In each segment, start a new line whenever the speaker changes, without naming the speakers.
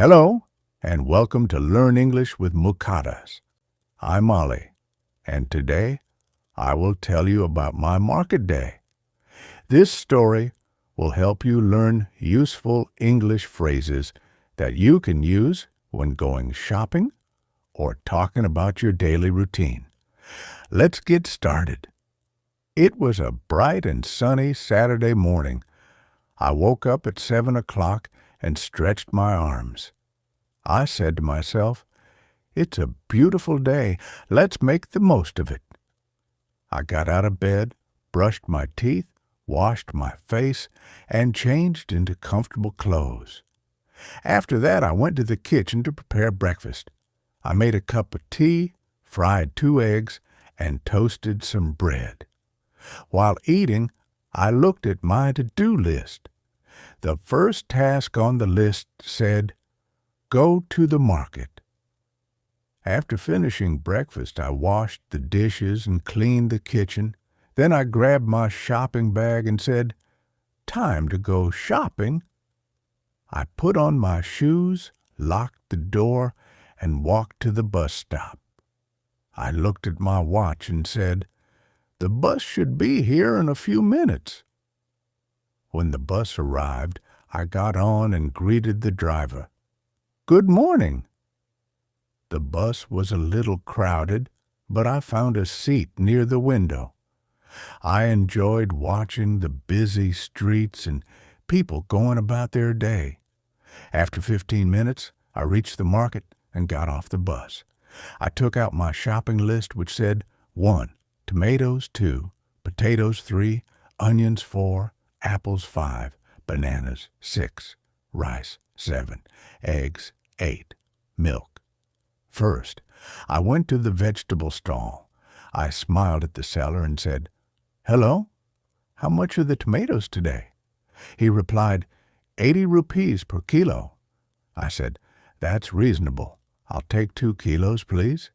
Hello, and welcome to Learn English with Muqadas. I'm Ollie, and today I will tell you about my market day. This story will help you learn useful English phrases that you can use when going shopping or talking about your daily routine. Let's get started. It was a bright and sunny Saturday morning. I woke up at 7 o'clock and stretched my arms. I said to myself, "It's a beautiful day. Let's make the most of it." I got out of bed, brushed my teeth, washed my face, and changed into comfortable clothes. After that, I went to the kitchen to prepare breakfast. I made a cup of tea, fried 2 eggs, and toasted some bread. While eating, I looked at my to-do list. The first task on the list said, "Go to the market." After finishing breakfast, I washed the dishes and cleaned the kitchen. Then I grabbed my shopping bag and said, "Time to go shopping." I put on my shoes, locked the door, and walked to the bus stop. I looked at my watch and said, "The bus should be here in a few minutes." When the bus arrived, I got on and greeted the driver. "Good morning." The bus was a little crowded, but I found a seat near the window. I enjoyed watching the busy streets and people going about their day. After 15 minutes, I reached the market and got off the bus. I took out my shopping list, which said 1. Tomatoes 2, potatoes 3, onions 4, apples 5, bananas 6, rice 7, eggs 8, milk. First, I went to the vegetable stall. I smiled at the seller and said, "Hello, how much are the tomatoes today?" He replied, 80 rupees per kilo. I said, "That's reasonable. I'll take 2 kilos, please."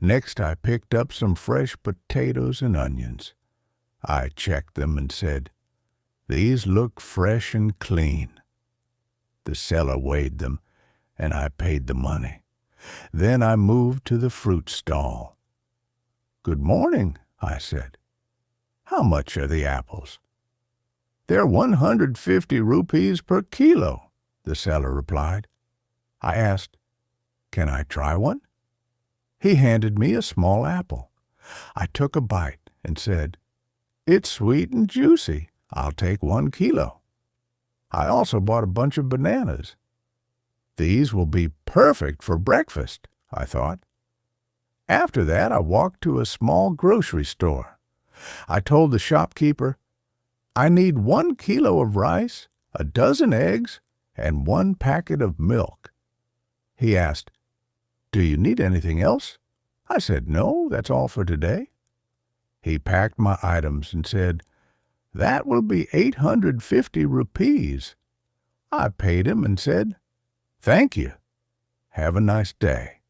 Next, I picked up some fresh potatoes and onions. I checked them and said, "These look fresh and clean." The seller weighed them, and I paid the money. Then I moved to the fruit stall. "Good morning," I said. "How much are the apples?" "They're 150 rupees per kilo," the seller replied. I asked, "Can I try one?" He handed me a small apple. I took a bite and said, "It's sweet and juicy. I'll take 1 kilo." I also bought a bunch of bananas. "These will be perfect for breakfast," I thought. After that, I walked to a small grocery store. I told the shopkeeper, "I need 1 kilo of rice, a dozen eggs, and 1 packet of milk." He asked, "Do you need anything else?" I said, "No, that's all for today." He packed my items and said, "That will be 850 rupees. I paid him and said, "Thank you. Have a nice day."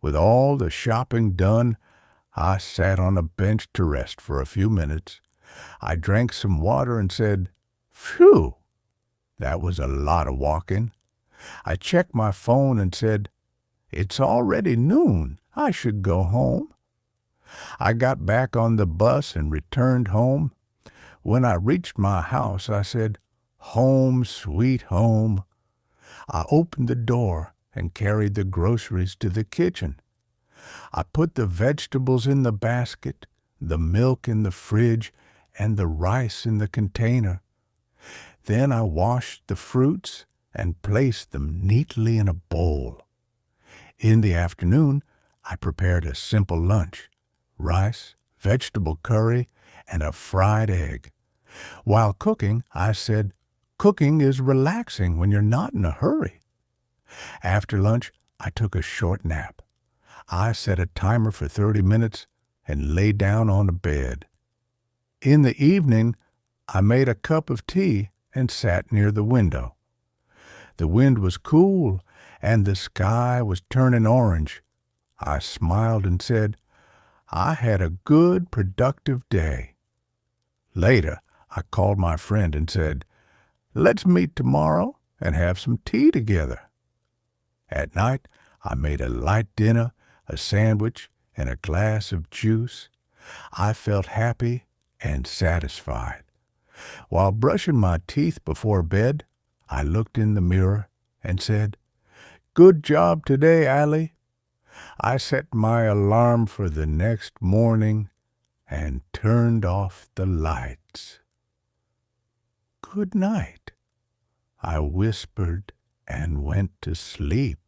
With all the shopping done, I sat on a bench to rest for a few minutes. I drank some water and said, "Phew, that was a lot of walking." I checked my phone and said, "It's already noon. I should go home." I got back on the bus and returned home. When I reached my house, I said, "Home, sweet home." I opened the door and carried the groceries to the kitchen. I put the vegetables in the basket, the milk in the fridge, and the rice in the container. Then I washed the fruits and placed them neatly in a bowl. In the afternoon, I prepared a simple lunch: rice, vegetable curry, and a fried egg. While cooking, I said, "Cooking is relaxing when you're not in a hurry." After lunch, I took a short nap. I set a timer for 30 minutes and lay down on a bed. In the evening, I made a cup of tea and sat near the window. The wind was cool and the sky was turning orange. I smiled and said, "I had a good, productive day." Later, I called my friend and said, "Let's meet tomorrow and have some tea together. At night, I made a light dinner, a sandwich, and a glass of juice. I felt happy and satisfied. While brushing my teeth before bed, I looked in the mirror and said, "Good job today, Allie." I set my alarm for the next morning and turned off the lights. "Good night," I whispered and went to sleep.